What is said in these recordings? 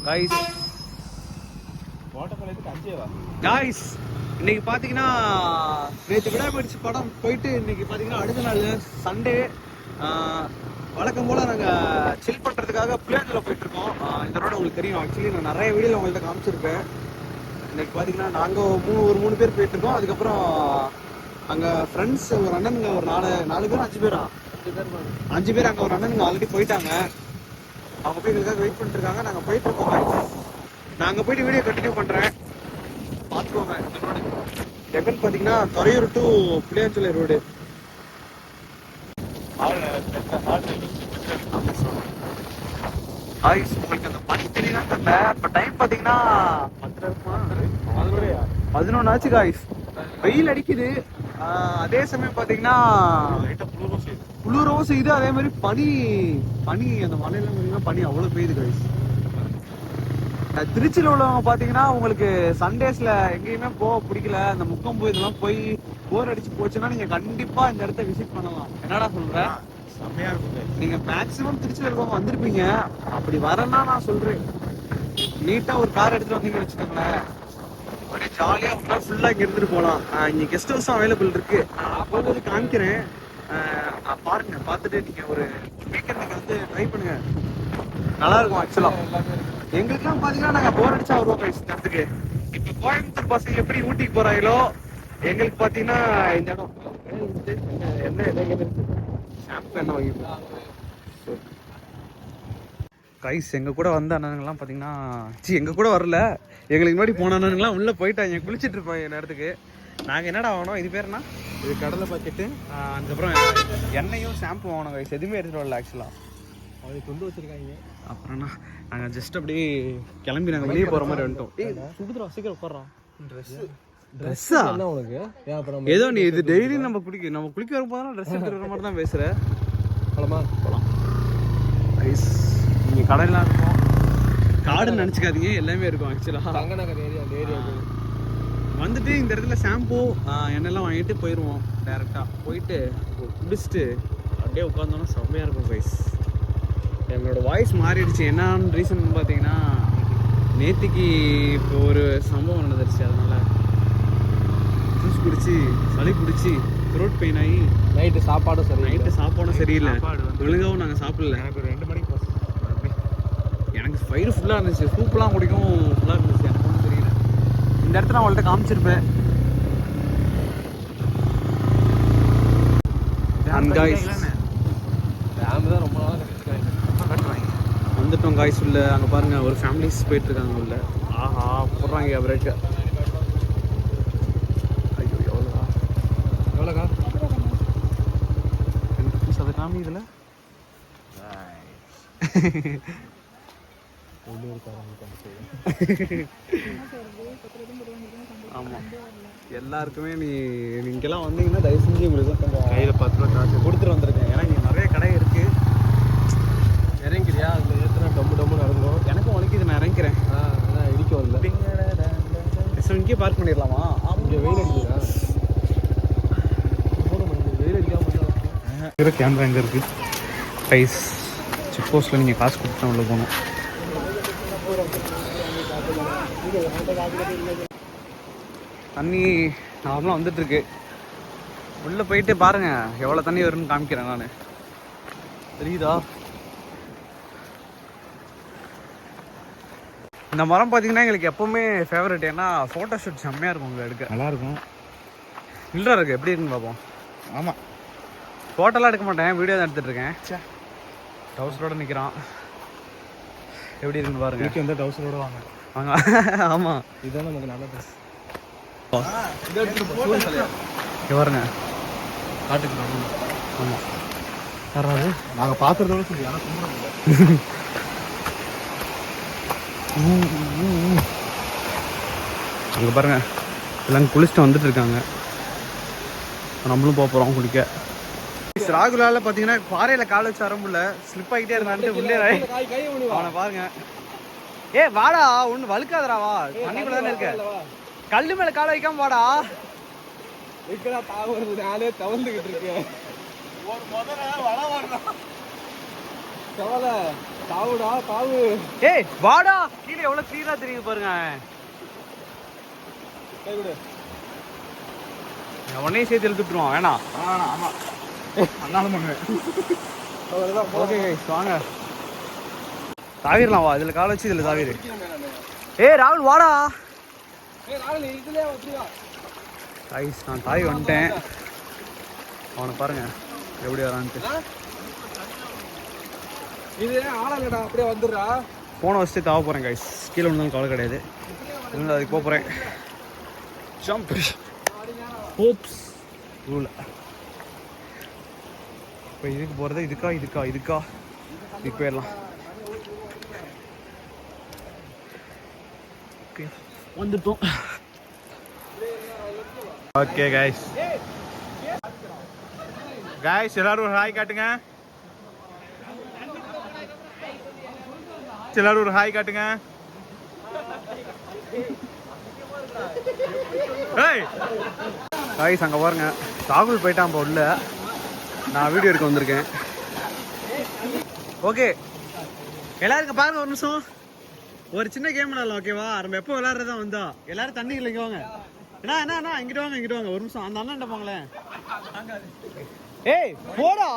Guys guys இன்னைக்கு பார்த்தீங்கன்னா நேற்று விடாமுயற்சி படம் போயிட்டு இன்னைக்கு பார்த்தீங்கன்னா அடுத்த நாள் சண்டே. வழக்கம் போல் நாங்கள் சில் பண்ணுறதுக்காக பிள்ளையாட்டில் போயிட்டுருக்கோம். இந்த ரோடு உங்களுக்கு தெரியும். ஆக்சுவலி நான் நிறைய வீடியோவில் உங்கள்கிட்ட காமிச்சிருப்பேன். இன்னைக்கு பார்த்தீங்கன்னா நாங்கள் ஒரு மூணு பேர் போயிட்டுருக்கோம். அதுக்கப்புறம் அங்கே ஃப்ரெண்ட்ஸ் ஒரு அண்ணனுங்க ஒரு நாலு பேர் 5 பேரா 5 பேர் அங்கே ஒரு அண்ணனுங்க ஆல்ரெடி போயிட்டாங்க. அவங்க போய் எங்களுக்காக வெயிட் பண்ணிட்டு இருக்காங்க. நாங்கள் போயிட்டு இருக்கோம். நான் அங்கே போயிட்டு வீடியோ கண்டினியூ பண்ணுறேன், பார்த்துக்கோங்க. இந்த ரோடு எங்கன்னு பார்த்தீங்கன்னா துறையூர் டு புளியாஞ்சோலை ரோடு. உங்களுக்கு அந்த பனி தெரியலாம் தெரியல. இப்போ டைம் பார்த்தீங்கன்னா 11 ஆச்சு காய்ஸ். வெயில் அடிக்குது, அதே சமயம் பார்த்தீங்கன்னா குளிரவும் செய்யுது. அதே மாதிரி பனி அந்த மலையில பார்த்தீங்கன்னா பனி அவ்வளோ பெய்யுது காய்ஸ். திருச்சியில் உள்ளவங்க பார்த்தீங்கன்னா உங்களுக்கு சண்டேஸ்ல எங்கேயுமே போக பிடிக்கல, அந்த முக்கம்பு இதெல்லாம் போய் போர் அடிச்சு போச்சுன்னா நீங்க கண்டிப்பா இந்த இடத்த விசிட் பண்ணலாம். என்னடா சொல்றேன், செம்மையா இருக்கும். நீங்க மேக்சிமம் திருச்சியில் இருக்கவங்க வந்திருப்பீங்க. அப்படி வரேன்னா நான் சொல்றேன், நீட்டா ஒரு கார் எடுத்துட்டு வந்தீங்கன்னு வச்சுக்கோங்களேன், அப்படியே ஜாலியா ஃபுல்லா இங்க இருந்துட்டு போகலாம். இங்க கெஸ்ட் ஹவுஸும் அவைலபிள் இருக்கு. போகும்போது காமிக்கிறேன், பாருங்க. பார்த்துட்டு நீங்க ஒரு வீக்கெண்டுக்கு வந்து ட்ரை பண்ணுங்க, நல்லா இருக்கும். ஆக்சுவலா எங்களுக்குலாம் பாத்தீங்கன்னா நாங்க போர் அடிச்சா வருவோம் இடத்துக்கு. இப்ப கோயம்புத்தூர் பசங்க எப்படி ஊட்டிக்கு போறாங்களோ, எங்களுக்கு பாத்தீங்கன்னா இந்த இடம் என்ன கைஸ். எங்க கூட வந்த அண்ணனுங்கெல்லாம் பாத்தீங்கன்னா எங்க கூட வரல, எங்களுக்கு முன்னாடி போன அண்ணனுங்கெல்லாம் உள்ள போயிட்டாங்க, குளிச்சுட்டு இருப்பாங்க நேரத்துக்கு. நாங்க என்னடா வாங்கணும், இது பேருனா இது கடலை பாக்கெட்டு, அதுக்கப்புறம் எண்ணெயும் ஷாம்பு வாங்கணும் கைஸ். எதுவுமே எடுத்துட்டு வரல ஆக்சுவலா, அதை கொண்டு வச்சிருக்காங்க. அப்புறம்னா நாங்கள் ஜஸ்ட் அப்படியே கிளம்பி நாங்கள் வெளியே போகிற மாதிரி வந்துட்டோம். சுடுதுரா, சீக்கிரம் உட்காரோம். ட்ரெஸ்ஸா உனக்கு ஏதோ நீ இது டெய்லி நம்ம குளிக்க வரும்போது ட்ரெஸ் எடுத்துகிட்டு வர மாதிரி தான் பேசுகிற. போகலாம் ஐஸ். நீங்கள் கடையெல்லாம் இருக்கும், காடுன்னு நினச்சிக்காதீங்க, எல்லாமே இருக்கும். ஆக்சுவலாக வந்துட்டு இந்த இடத்துல ஷாம்பு எண்ணெய்லாம் வாங்கிட்டு போயிடுவோம். டேரெக்டாக போயிட்டு குடிச்சிட்டு அப்படியே உட்காந்தோன்னா செம்மையாக இருக்கும் கைஸ். என்னோட வாய்ஸ் மாறிடுச்சு. என்னான்னு ரீசன் பார்த்தீங்கன்னா நேற்றுக்கு இப்போ ஒரு சம்பவம் நடந்துருச்சு. அதனால் ஜூஸ் குடிச்சு சளி பிடிச்சி த்ரோட் பெயின் ஆகி நைட்டு சாப்பாடும் சரியில்லை. ஒழுங்காகவும் நாங்கள் சாப்பிடல. எனக்கு ஒரு 2 மணிக்கு எனக்கு வயிறு ஃபுல்லாக இருந்துச்சு. சூப்லாம் குடிக்கும் ஃபுல்லாக இருந்துச்சு. எனக்கு ஒன்றும் தெரியல. இந்த இடத்துல நான் அவங்கள்ட்ட காமிச்சிருப்பேன். ரொம்ப நாளாக வந்துட்டோம் காய்ஸ். உள்ள அங்கே பாருங்க, ஒரு ஃபேமிலிஸ் போயிட்டு இருக்காங்க உள்ள. ஆஹா போடுறாங்க பிரேக். ஐயோ எவ்வளோக்கா அதை காமி இதில். ஆமாம், எல்லாருக்குமே நீங்கெல்லாம் வந்தீங்கன்னா தயவு செஞ்சு உங்களுக்கு கொஞ்சம் கையில் 10 ரூபா காசு கொடுத்துட்டு வந்துருக்கேன். ஏன்னா இங்கே நிறைய கடை இருக்குது. இறங்கிறியா? அதில் ஏற்றினா டம்மு நடந்துடும். எனக்கும் உனக்கு நான் இறங்கிறேன். அதான் இடிக்க வரல. இங்கே பார்க் பண்ணிடலாமா? இங்கே வெயில் அடிக்குதா? வெயில் அடிக்காமல் கேமரா எங்கே இருக்குது கைஸ்? செக் போஸ்ட்டில் நீங்கள் காசு கொடுத்தா உள்ள போகணும். தண்ணி நார்மலாக வந்துட்டுருக்கு. உள்ளே போயிட்டு பாருங்கள் எவ்வளோ தண்ணி வரும்னு காமிக்கிறேன் நான். தெரியுதா? இந்த மரம் பார்த்தீங்கன்னா எங்களுக்கு எப்போவுமே ஃபேவரட். ஏன்னா ஃபோட்டோ ஷூட் செம்மையாக இருக்கும், உங்களை எடுக்க நல்லாயிருக்கும். இல்லைடா இருக்குது, எப்படி இருக்குன்னு பார்ப்போம். ஆமாம், ஃபோட்டோலாம் எடுக்க மாட்டேன், வீடியோ தான் எடுத்துகிட்ருக்கேன். டவுசரோடு நிற்கிறான். எப்படி இருக்குன்னு பாருங்க. வீட்டுக்கு வந்து டவுசரோடு வாங்க. ஆமாம், இதுதான் நமக்கு நல்ல ட்ரெஸ். பாருங்க காட்டுக்கு. ஆமாம், யாராவது நாங்கள் பார்க்குறதோட சொல்லி ஆனால் அங்கே பாருங்க எல்லாம் குளிச்சுட்டு வந்துட்டு இருக்காங்க. நம்மளும் போக போகிறோம் குளிக்க. ராகுலால பார்த்தீங்கன்னா பாறையில் கால் வச்சு வர முடியல, ஸ்லிப் ஆகிட்டே இருந்தான்ட்டு உள்ளே அவனை பாருங்க. வாடா, ஒன்று வழுக்காதரா, வா, தண்ணிக்குள்ள தானே இருக்க. கல்லு மேலே காலை வைக்காம வாடா. நானே தவழ்ந்துக்கிட்டு இருக்கேன். தாவுடா தாவு. ஏய் வாடா, கீழே எவ்வளவு கிளீனா தெரியுது பாருங்க. உடனே சேர்த்து எழுத்துட்டுருவான் வேணாம். ஆமா அண்ணாலும் பண்ணுவேன். ஓகே வாங்க தாவிரலாம். வா இதுல கால வச்சு இதுல தாவிரு. ஏய் ராகுல் வாடா. நான் தாவி வந்துட்டேன். அவனை பாருங்க எப்படி வரான்ட்டு. இது ஆளலடா அப்படியே வந்துடுறா. போன வச்சுட்டு தாவ போகிறேன் கைஸ். கீழே ஒன்றும் கவலை கிடையாது. இருந்து அதுக்கு போகிறேன். Jump hops rule. இப்போ இதுக்கு போகிறது இதுக்கா இதுக்கு போயிடலாம். ஓகே வந்துட்டோம். ஓகே கைஸ் எல்லாரும் ஒரு ஹாய் காட்டுங்க. எல்லாரும் ஒரு ஹாய் காட்டுங்க. ஹாய் அங்கே பாருங்க ராகுல் போயிட்டான் இப்போ உள்ள. நான் வீடியோ எடுக்க வந்திருக்கேன். ஓகே எல்லாருக்கும் பாருங்க ஒரு நிமிஷம். ஒரு சின்ன கேம் விளாடலாம் ஓகேவா? நம்ம எப்போ விளாட்றதா வந்தோம். எல்லாரும் தண்ணி இல்லைங்க வாங்க. என்ன இங்கிட்டு வாங்க ஒரு நிமிஷம். அந்த அண்ணன் போங்களேன். ஏய் போடா.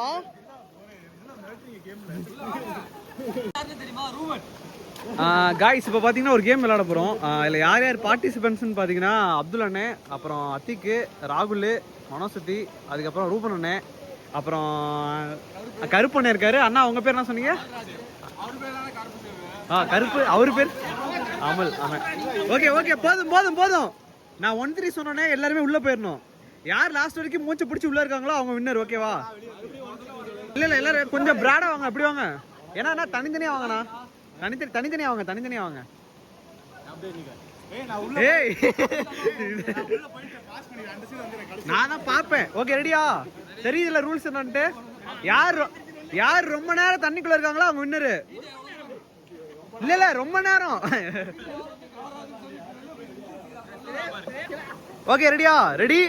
காய்ஸ் இப்போ பார்த்தீங்கன்னா ஒரு கேம் விளையாட போகிறோம். இதில் யார் யார் பார்ட்டிசிபென்ட்ஸ்னு பார்த்தீங்கன்னா அப்துல் அண்ணே, அப்புறம் அத்திக்கு, ராகுல், மனோசத்தி, அதுக்கப்புறம் ரூபன் அண்ணே, அப்புறம் கருப்பண்ணே இருக்காரு. அண்ணா உங்கள் பேர் என்ன சொன்னீங்க? கருப்பு. அவர் பேர் அமல். ஆமாம் ஓகே போதும். நான் 1-3 சொன்னோன்னே எல்லாருமே உள்ளே போயிடணும். யார் லாஸ்ட் வரைக்கும் மூச்சு பிடிச்சி உள்ளே இருக்காங்களோ அவங்க வின்னர் ஓகேவா? இல்லை எல்லாரும் கொஞ்சம் பிராடாக வாங்க. அப்படி வாங்க. ஏன்னா தனித்தனியாக வாங்கண்ணா. தனித்தனியாக வாங்க. ஏய் நான் தான் பார்ப்பேன். ஓகே ரெடியா? தெரியுதுல ரூல்ஸ் என்னன்ட்டு. யார் ரொம்ப நேரம் தண்ணிக்குள்ள இருக்காங்களோ அவங்க வின்னரு. இல்ல ரொம்ப நேரம். ஓகே ரெடியா? Ready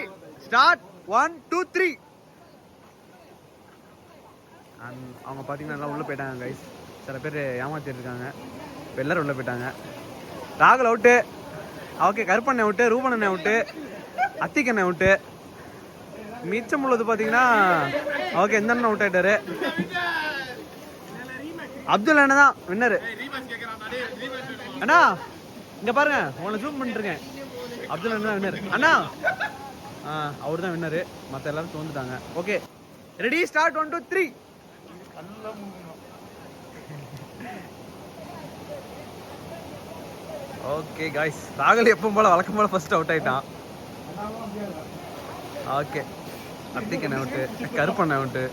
start. 1 2 3. அவங்க பார்த்தீங்கன்னா எல்லாம் உள்ளே போயிட்டாங்க கைஸ். சில பேர் ஏமாத்திட்டு இருக்காங்க. இப்போ எல்லாரும் உள்ளே போயிட்டாங்க. ராகுல் அவுட்டு. ஓகே கருப்பண்ணை அவுட்டு, ரூபண்ணை அவுட்டு, அத்திக்கண்ணை அவுட்டு. மிச்சம் உள்ளது பார்த்தீங்கன்னா ஓகே இந்த அண்ணன் அவுட் ஆயிட்டாரு. அப்துல் அண்ணன் தான் வின்னரு. அண்ணா இங்க பாருங்க உங்களை ஜூம் பண்ணிட்டு இருக்கேன். அப்துல் அண்ணன் தான் வின்னர். அண்ணா அவர் தான் வின்னரு. மற்ற எல்லாரும் தோந்துட்டாங்க. Okay ready start. 1 2 3. Okay guys ராகுல் எப்பவும் போல வழக்கம் போல ஃபர்ஸ்ட் அவுட் ஆயிட்டான். ஓகே அத்திக்கண்ண அவுட்டு, கருப்பண்ண அவுட்டு,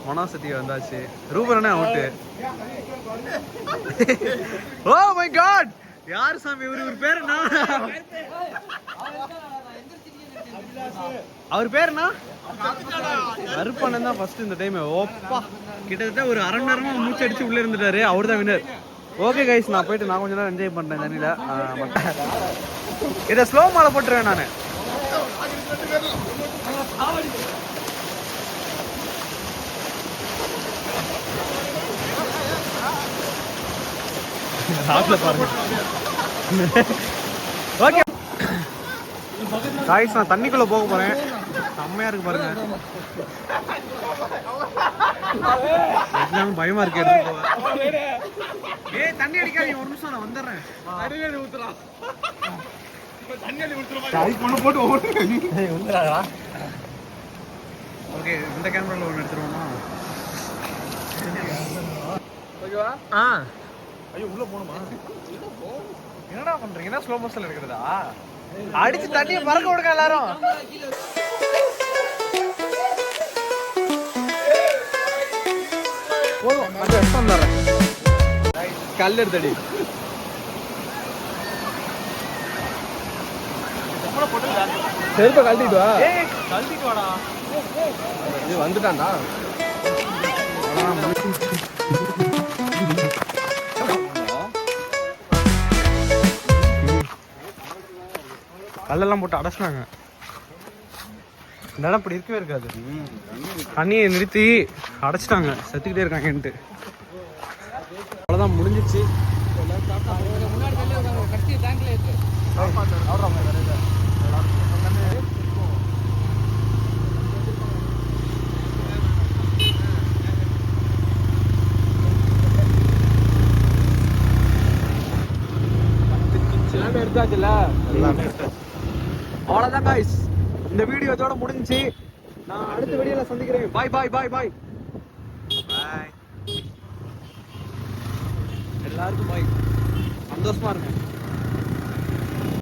மனோசத்தி வந்தாச்சு, ரூபண்ண அவுட்டு. ஓ மை காட் யார் சாமி இவர் பேர் என்ன? அவர் பேர் என்ன? கருப்பண்ணன் தான் ஃபர்ஸ்ட் இந்த டைம். ஓப்பா கிட்டத்தட்ட ஒரு அரை நேரமா மூச்சு அடிச்சு உள்ள இருந்துட்டாரு. அவர் தான் வின்னர். ஓகே கைஸ் நான் போயிட்டு நான் கொஞ்ச நேரம் என்ஜாய் பண்றேன் தண்ணியில. இதை ஸ்லோ மாலை போட்டுருவேன் நான். பாருங்க. ஓகே காய்ஸ் நான் தண்ணிக்குள்ள போக போறேன். செம்மையா இருக்கு பாருங்க. பயமா இருக்கு. ஏய் தண்ணி அடிக்காதீங்க ஒரு நிமிஷம் நான் வந்துடுறேன். தண்ணி ஊத்துறோம். ஓகே இந்த கேமரால ஒன்று எடுத்துருவோமா? ஓகேவா? ஐயோ உள்ள போணுமா? என்னடா பண்றீங்க? என்ன ஸ்லோ மோஷன்ல எடுக்கிறதா? அடிச்சு தண்ணியை பறக்க விடுங்க எல்லாரும். போதும் அது எடுத்து வந்துடுறேன். கல் எடுத்தடி செருப்ப கழட்டிட்டு வா. கழட்டிட்டு வாடா. இது வந்துட்டான்டா. கல்லெல்லாம் போட்டு அடைச்சினாங்க. இந்த இடம் இப்படி இருக்கவே இருக்காது. தண்ணியை நிறுத்தி அடைச்சிட்டாங்க. செத்துக்கிட்டே இருக்காங்கன்ட்டு. அவ்வளோதான் முடிஞ்சிச்சு. எடுத்தாச்சுல்ல, அவ்வளோதான் காய்ஸ். இந்த வீடியோ இதோட முடிஞ்சிச்சு. நான் அடுத்த வீடியோல சந்திக்கிறேன். பாய் பாய் பாய் பாய் பாய். எல்லாருக்கும் பாய். சந்தோஷமா இருங்க.